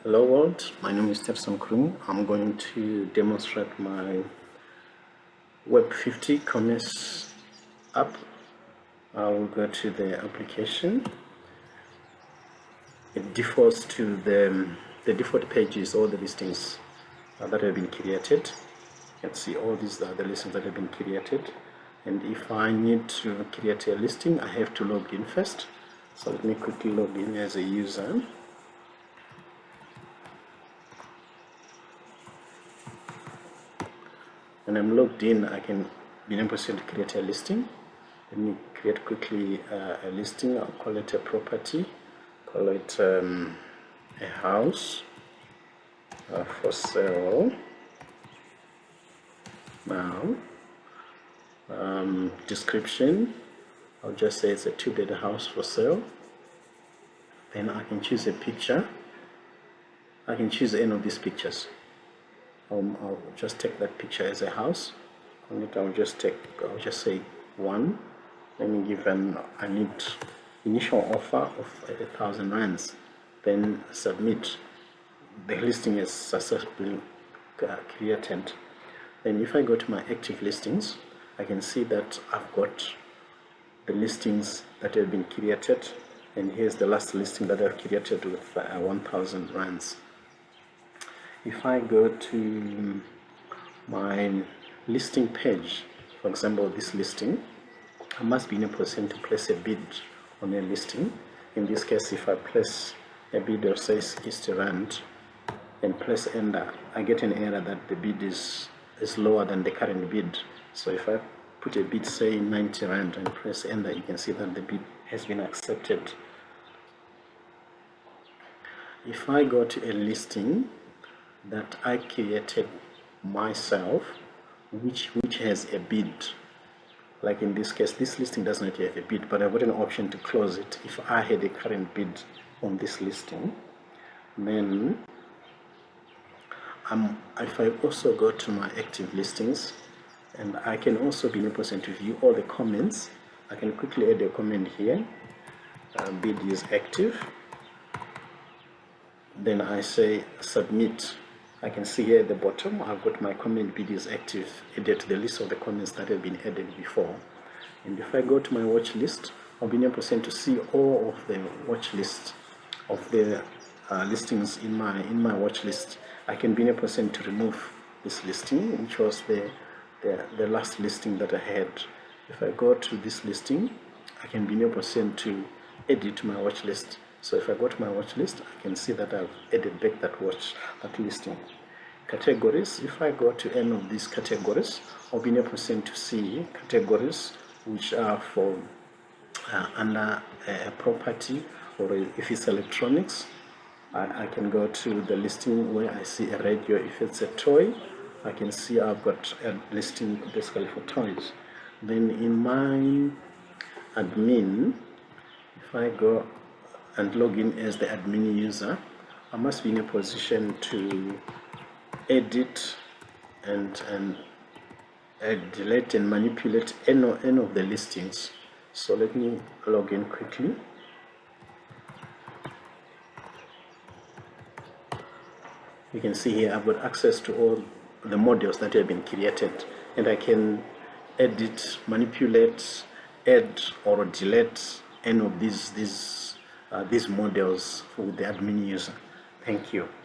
Hello world, my name is Krum. I'm going to demonstrate my Web250 Commerce app. I will go to the application. It defaults to the default pages, all the listings that have been created. You can see all these are the listings that have been created. And if I need to create a listing, I have to log in first. So let me quickly log in as a user. When I'm logged in, I can be in a position to create a listing. Let me create quickly a listing. I'll call it a property, call it a house for sale. Now, description, I'll just say it's a 2-bed house for sale. Then I can choose a picture. I can choose any of these pictures. I'll just take that picture as a house. On it, I'll just say 1. Let me give I need initial offer of 1,000 rands. Then submit. The listing is successfully created. Then if I go to my active listings, I can see that I've got the listings that have been created, and here's the last listing that I've created with 1,000 rands. If I go to my listing page, for example this listing, I must be in a position to place a bid on a listing. In this case, if I place a bid of say 60 rand and press enter, I get an error that the bid is lower than the current bid. So if I put a bid say 90 rand and press enter, you can see that the bid has been accepted. If I go to a listing that I created myself, which has a bid, like in this case, this listing does not have a bid, but I've got an option to close it. If I had a current bid on this listing, then if I also go to my active listings, and I can also be in a position to view all the comments, I can quickly add a comment here. Bid is active. Then I say submit. I can see here at the bottom I've got my comment bid is active added to the list of the comments that have been added before. And if I go to my watch list, I'll be in a position to see all of the watch list of the listings in my watch list. I can be in a position to remove this listing, which was the last listing that I had. If I go to this listing, I can be in a position to add it to my watch list. So if I go to my watch list, I can see that I've added back that listing. Categories, if I go to any of these categories, I'll be in a position to see categories which are for under a property, or if it's electronics, I can go to the listing where I see a radio. If it's a toy, I can see I've got a listing basically for toys. Then in my admin, if I go and log in as the admin user, I must be in a position to edit and delete and manipulate any of the listings. So let me log in quickly. You can see here I've got access to all the models that have been created, and I can edit, manipulate, add or delete any of these models for the admin user. Thank you.